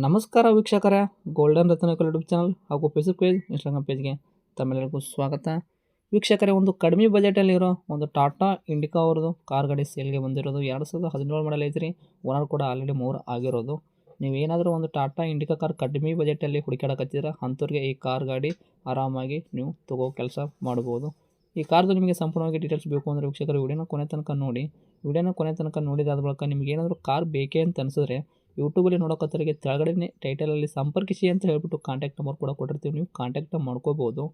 ನಮಸ್ಕಾರ ವೀಕ್ಷಕರೇ, golden Ratnakar YouTube channel ಹಾಗೂ ಫೇಸ್ಬುಕ್ ಪೇಜ್, ಇನ್ಸ್ಟಾಗ್ರಾಮ್ ಪೇಜ್ಗೆ ತಮ್ಮೆಲ್ಲರಿಗೂ ಸ್ವಾಗತ. ವೀಕ್ಷಕರೇ, ಒಂದು ಕಡಿಮೆ ಬಜೆಟಲ್ಲಿರೋ ಒಂದು ಟಾಟಾ ಇಂಡಿಕಾ ಅವ್ರದ್ದು ಕಾರ್ ಗಾಡಿ ಸೇಲ್ಗೆ ಬಂದಿರೋದು. 2017 ಮಾಡಲ್ ಐತ್ರಿ. ಓನರ್ ಕೂಡ ಆಲ್ರೆಡಿ 3 ಆಗಿರೋದು. ನೀವೇನಾದರೂ ಒಂದು ಟಾಟಾ ಇಂಡಿಕಾ ಕಾರ್ ಕಡಿಮೆ ಬಜೆಟಲ್ಲಿ ಹುಡುಕಾಡಕತ್ತಿದ್ರೆ ಅಂಥವ್ರಿಗೆ ಈ ಕಾರ್ ಗಾಡಿ ಆರಾಮಾಗಿ ನೀವು ತಗೋ ಕೆಲಸ ಮಾಡ್ಬೋದು. ಈ ಕಾರ್ದು ನಿಮಗೆ ಸಂಪೂರ್ಣವಾಗಿ ಡೀಟೇಲ್ಸ್ ಬೇಕು ಅಂದರೆ ವೀಕ್ಷಕರು ವಿಡಿಯೋನ ಕೊನೆ ತನಕ ನೋಡಿ. ವಿಡಿಯೋನ ಕೊನೆ ತನಕ ನೋಡಿದಾದ ಬಳಿಕ ನಿಮ್ಗೆ ಏನಾದರೂ ಕಾರ್ ಬೇಕೇ ಅಂತ ಅನಿಸಿದ್ರೆ ಯೂಟ್ಯೂಬಲ್ಲಿ ನೋಡೋಕತ್ತರಿಗೆ ಕೆಳಗಡೆ ಟೈಟಲಲ್ಲಿ ಸಂಪರ್ಕಿಸಿ ಅಂತ ಹೇಳ್ಬಿಟ್ಟು ಕಾಂಟ್ಯಾಕ್ಟ್ ನಂಬರ್ ಕೂಡ ಕೊಟ್ಟಿರ್ತೀವಿ. ನೀವು ಕಾಂಟ್ಯಾಕ್ಟ್ ಮಾಡ್ಕೋಬೋದು.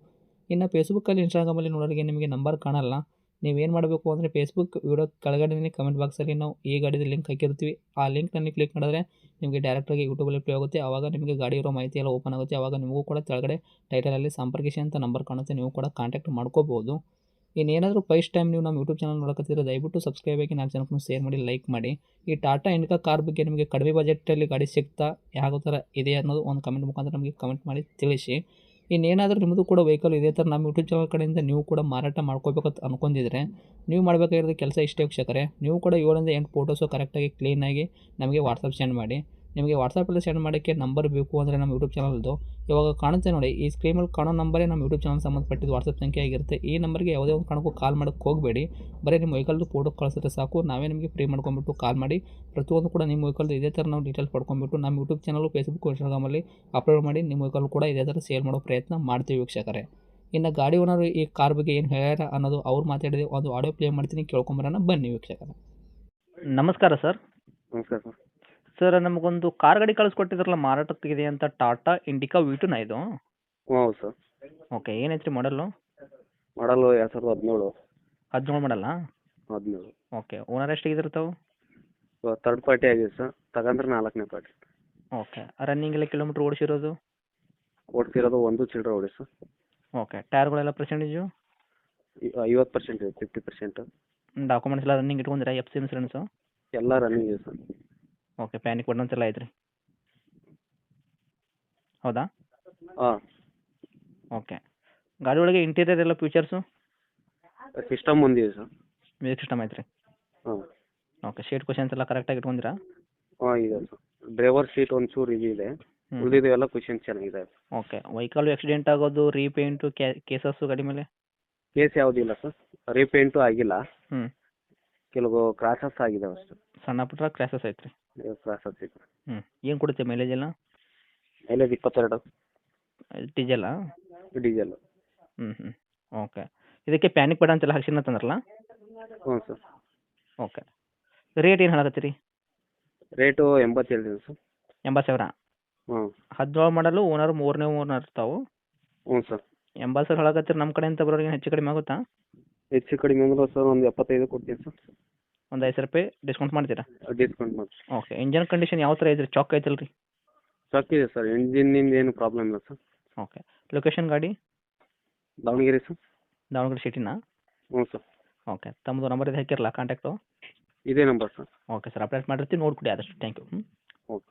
ಇನ್ನು ಫೇಸ್ಬುಕ್ಕಲ್ಲಿ, ಇನ್ಸ್ಟಾಗ್ರಾಮಲ್ಲಿ ನೋಡೋರಿಗೆ ನಿಮಗೆ ನಂಬರ್ ಕಾಣಲ್ಲ. ನೀವೇನು ಮಾಡಬೇಕು ಅಂದರೆ ಫೇಸ್ಬುಕ್ ವಿಡಿಯೋ ಕೆಳಗಡೆ ಕಮೆಂಟ್ ಬಾಕ್ಸಲ್ಲಿ ನಾವು ಈ ಗಾಡಿದ ಲಿಂಕ್ ಹಾಕಿರ್ತೀವಿ. ಆ ಲಿಂಕ್ನಲ್ಲಿ ಕ್ಲಿಕ್ ಮಾಡಿದ್ರೆ ನಿಮಗೆ ಡೈರೆಕ್ಟಾಗಿ ಯೂಟ್ಯೂಬಲ್ಲಿ ಪ್ಲೇ ಆಗುತ್ತೆ. ಆವಾಗ ನಿಮಗೆ ಗಾಡಿ ಇರೋ ಮಾಹಿತಿ ಎಲ್ಲ ಓಪನ್ ಆಗುತ್ತೆ. ಆವಾಗ ನಿಮಗೂ ಕೂಡ ಕೆಳಗಡೆ ಟೈಟಲಲ್ಲಿ ಸಂಪರ್ಕಿಸಿ ಅಂತ ನಂಬರ್ ಕಾಣುತ್ತೆ. ನೀವು ಕೂಡ ಕಾಂಟ್ಯಾಕ್ಟ್ ಮಾಡ್ಕೋಬೋದು. ಇನ್ನೇನಾದರೂ ಫಸ್ಟ್ ಟೈಮ್ ನೀವು ನಮ್ಮ ಯೂಟ್ಯೂಬ್ ಚಾನಲ್ ನೋಡಕತ್ತಿದ್ರೆ ದಯವಿಟ್ಟು ಸಬ್ಸ್ಕ್ರೈಬ್ ಆಗಿ 4 ಜನಕ್ಕೂ ಶೇರ್ ಮಾಡಿ, ಲೈಕ್ ಮಾಡಿ. ಈ ಟಾಟಾ ಇಂಡಿಕಾ ಕಾರ್ ಬಗ್ಗೆ ನಿಮಗೆ ಕಡಿಮೆ ಬಜೆಟಲ್ಲಿ ಗಾಡಿ ಸಿಗ್ತಾ ಯಾವ ಥರ ಇದೆ ಅನ್ನೋದು ಒಂದು ಕಮೆಂಟ್ ಮುಖಾಂತರ ನಮಗೆ ಕಮೆಂಟ್ ಮಾಡಿ ತಿಳಿಸಿ. ಇನ್ನೇನಾದರೂ ನಿಮ್ಮದು ಕೂಡ ವೆಹಿಕಲ್ ಇದೇ ಥರ ನಮ್ಮ ಯೂಟ್ಯೂಬ್ ಚಾನಲ್ ಕಡೆಯಿಂದ ನೀವು ಕೂಡ ಮಾರಾಟ ಮಾಡ್ಕೋಬೇಕಂತ ಅನ್ಕೊಂಡಿದ್ರೆ ನೀವು ಮಾಡಬೇಕಾಗಿರೋದು ಕೆಲಸ ಇಷ್ಟೇ ವೀಕ್ಷಕರೇ. ನೀವು ಕೂಡ 7 ರಿಂದ 8 ಫೋಟೋಸು ಕರೆಕ್ಟಾಗಿ ಕ್ಲೀನಾಗಿ ನಮಗೆ ವಾಟ್ಸಪ್ ಸೆಂಡ್ ಮಾಡಿ. ನಿಮಗೆ ವಾಟ್ಸಪ್ಪಲ್ಲಿ ಸೆಂಡ್ ಮಾಡೋಕ್ಕೆ ನಂಬರ್ ಬೇಕು ಅಂದರೆ ನಮ್ಮ ಯೂಟ್ಯೂಬ್ ಚಾನಲ್ದು ಇವಾಗ ಕಾಣುತ್ತೆ ನೋಡಿ, ಈ ಸ್ಕ್ರೀನಲ್ಲಿ ಕಾಣೋ ನಂಬರೇ ನಮ್ಮ ಯೂಟ್ಯೂಬ್ ಚಾನಲ್ ಸಂಬಂಧಪಟ್ಟಿದ್ದು ವಾಟ್ಸಪ್ ಸಂಖ್ಯೆ ಆಗಿರುತ್ತೆ. ಈ ನಂಬರ್ಗೆ ಯಾವುದೇ ಒಂದು ಕಾರಣಕ್ಕೂ ಕಾಲ್ ಮಾಡೋಕ್ಕೆ ಹೋಗಬೇಡಿ. ಬರೀ ನಿಮ್ಮ ವೆಹಿಕಲ್ದು ಫೋಟೋ ಕಳಿಸಿದ್ರೆ ಸಾಕು, ನಾವೇ ನಿಮಗೆ ಫ್ರೀ ಮಾಡ್ಕೊಂಬಿಟ್ಟು ಕಾಲ್ ಮಾಡಿ ಪ್ರತಿಯೊಂದು ಕೂಡ ನಿಮ್ಮ ವೆಹಿಕಲ್ದು ಇದೇ ಥರ ನಾವು ಡೀಟೇಲ್ಸ್ ಪಡ್ಕೊಂಬಿಟ್ಟು ನಮ್ಮ ಯೂಟ್ಯೂಬ್ ಚಾನಲು, ಫೇಸ್ಬುಕ್, ಇನ್ಸ್ಟಾಗ್ರಾಮಲ್ಲಿ ಅಪ್ಲೋಡ್ ಮಾಡಿ ನಿಮ್ಮ ವೆಹಿಕಲ್ ಕೂಡ ಇದೇ ಥರ ಸೇಲ್ ಮಾಡೋ ಪ್ರಯತ್ನ ಮಾಡ್ತೀವಿ ವೀಕ್ಷಕರೇ. ಇನ್ನು ಗಾಡಿ ಓನರು ಈ ಕಾರ್ ಬಗ್ಗೆ ಏನು ಹೇಳ್ಯಾರ ಅನ್ನೋದು ಅವ್ರು ಮಾತಾಡಿದೆ ಒಂದು ಆಡಿಯೋ ಪ್ಲೇ ಮಾಡ್ತೀನಿ, ಕೇಳ್ಕೊಂಬರೋಣ ಬನ್ನಿ ವೀಕ್ಷಕರೇ. ನಮಸ್ಕಾರ ಸರ್. ನಮಸ್ಕಾರ ಸರ್. ಸರ್, ನಮಗೊಂದು ಕಾರ್ ಗಾಡಿ ಕಳಿಸ್ಕೊಟ್ಟಿದ್ರಲ್ಲ ಮಾರಾಟಕ್ಕಿದೆ ಅಂತ, ಟಾಟಾ ಇಂಡಿಕಾ V2 ಇದು? ಹೌದು ಸರ್. ಓಕೆ, ಏನೈತ್ರಿ ಮಾಡಲು? ಮಾಡಲು 2017. 17 ಮಾಡಲ್ಲ? 17. ಓಕೆ, ಓನರ್ ಎಷ್ಟಾಗಿದ್ರೆ ತಾವು? ಥರ್ಡ್ ಪಾರ್ಟಿ ಆಗಿದೆ ಸರ್, ತಗೊಂಡ್ರೆ 4ನೇ ಪಾರ್ಟಿ. ಓಕೆ, ರನ್ನಿಂಗ್ ಎಲ್ಲ ಕಿಲೋಮೀಟ್ರ್ ಓಡಿಸಿರೋದು? ಓಡಿಸಿರೋದು 1 ಚಿಲ್ಲರೆ ಓಡಿ ಸರ್. Okay, ಟೈರ್ಗಳೆಲ್ಲ percentage? 50% ಇದೆ, 50%. ಡಾಕ್ಯುಮೆಂಟ್ಸ್ ಎಲ್ಲ ರನ್ನಿಂಗ್ ಇಟ್ಕೊಂಡಿರಾ? FC ಇನ್ಸೂರೆನ್ಸು ಎಲ್ಲ ರನ್ನಿಂಗ್ ಇದೆ ಸರ್. ಓಕೆ, ಪ್ಯಾನಿಕ್ ಬಟನ್ಸ್ ಎಲ್ಲ ಐತ್ರಿ? ಹೌದಾ? ಹಾಂ. ಓಕೆ, ಗಾಡಿ ಒಳಗೆ ಇಂಟೀರಿಯರ್ ಎಲ್ಲ ಫೀಚರ್ಸು? ಸಿಸ್ಟಮ್ ಒಂದಿದೆ ಸರ್. ಮ್ಯೂಸಿಕ್ ಸಿಸ್ಟಮ್ ಐತ್ರಿ? ಹಾಂ. ಓಕೆ, ಶೀಟ್ ಕ್ವಶನ್ಸ್ ಎಲ್ಲ ಕರೆಕ್ಟಾಗಿ ಇಟ್ಕೊಂಡಿರಾ? ಹಾಂ, ಇದೆ ಸರ್. ಡ್ರೈವರ್ ಸೀಟ್ ಒಂಚೂರು ಇದೆ, ಉಳಿದಿದ್ದು ಎಲ್ಲ ಕ್ವಶನ್ ಚೆನ್ನಾಗಿದೆ. ಓಕೆ, ವೆಹಿಕಲ್ ಆಕ್ಸಿಡೆಂಟ್ ಆಗೋದು, ರೀಪೇಂಟು, ಕೇಸಸ್ಸು ಗಾಡಿ ಮೇಲೆ? ಕೇಸ್ ಯಾವುದಿಲ್ಲ ಸರ್, ರೀಪೇಂಟು ಆಗಿಲ್ಲ. ಹ್ಞೂ, ಕೆಲವು ಕ್ರಾಸಸ್ ಆಗಿದೆ ಅಷ್ಟು. ಸಣ್ಣ ಪುಟ್ಟ ಕ್ರ್ಯಾಸಸ್ ಐತ್ರಿ? ಕ್ರಾಸಸ್ ಇದೆ. ಏನು ಕೊಡುತ್ತೆ ಮೈಲೇಜ್ ಎಲ್ಲ? ಮೈಲೇಜ್ 22. ಡೀಸೆಲ್ಲಾ? ಡೀಸೆಲ್. ಓಕೆ, ಇದಕ್ಕೆ ಪ್ಯಾನಿಕ್ ಬಟನ್ಸ್ ಎಲ್ಲ ಹಾಕ್ಸಿನ ತಂದ್ರಲ್ಲ? ಹ್ಞೂ ಸರ್. ಓಕೆ, ರೇಟ್ ಏನು ಹೇಳಕತ್ತೀರಿ? ರೇಟು 80 ಹೇಳ್ತೀನಿ ಸರ್. 80,000? ಹ್ಞೂ. 17 ಮಾಡಲು, ಓನರ್ 3ನೇ ಓನರ್ ತಾವು? ಹ್ಞೂ ಸರ್. 80,000 ಹೇಳಕತ್ತೀರಿ. ನಮ್ಮ ಕಡೆಯಿಂದ ಬರೋರಿಗೆ ಹೆಚ್ಚು ಕಡಿಮೆ ಆಗುತ್ತಾ? ಹೆಚ್ಚು ಕಡಿಮೆ ಅಂದ್ರೆ ಸರ್ ಒಂದು 75 ಕೊಡ್ತೀನಿ ಸರ್. ಒಂದು 5 ರೂಪಾಯಿ ಡಿಸ್ಕೌಂಟ್ ಮಾಡ್ತೀರಾ? ಡಿಸ್ಕೌಂಟ್ ಮಾಡಿ. ಓಕೆ, ಇಂಜನ್ ಕಂಡೀಷನ್ ಯಾವ ಥರ ಐತ್ರಿ? ಚಾಕ್ ಐತಲ್ಲ ರೀ? ಸ್ಟಾಕ್ ಇದೆ ಸರ್, ಇಂಜಿನ್ನಿಂದ ಏನು ಪ್ರಾಬ್ಲಮ್ ಇಲ್ಲ ಸರ್. ಓಕೆ, ಲೊಕೇಶನ್ ಗಾಡಿ? ದಾವಣಗೆರೆ ಸರ್. ದಾವಣಗೆರೆ ಸಿಟಿನಾ? ಹ್ಞೂ ಸರ್. ಓಕೆ, ತಮ್ಮದು ನಂಬರ್ ಇದು ಹಾಕಿರಲ್ಲ ಕಾಂಟ್ಯಾಕ್ಟು? ಇದೇ number sir. Okay sir, update ಮಾಡಿರ್ತೀವಿ, ನೋಡ್ಕೊಡಿ ಆದಷ್ಟು. Thank you. ಓಕೆ.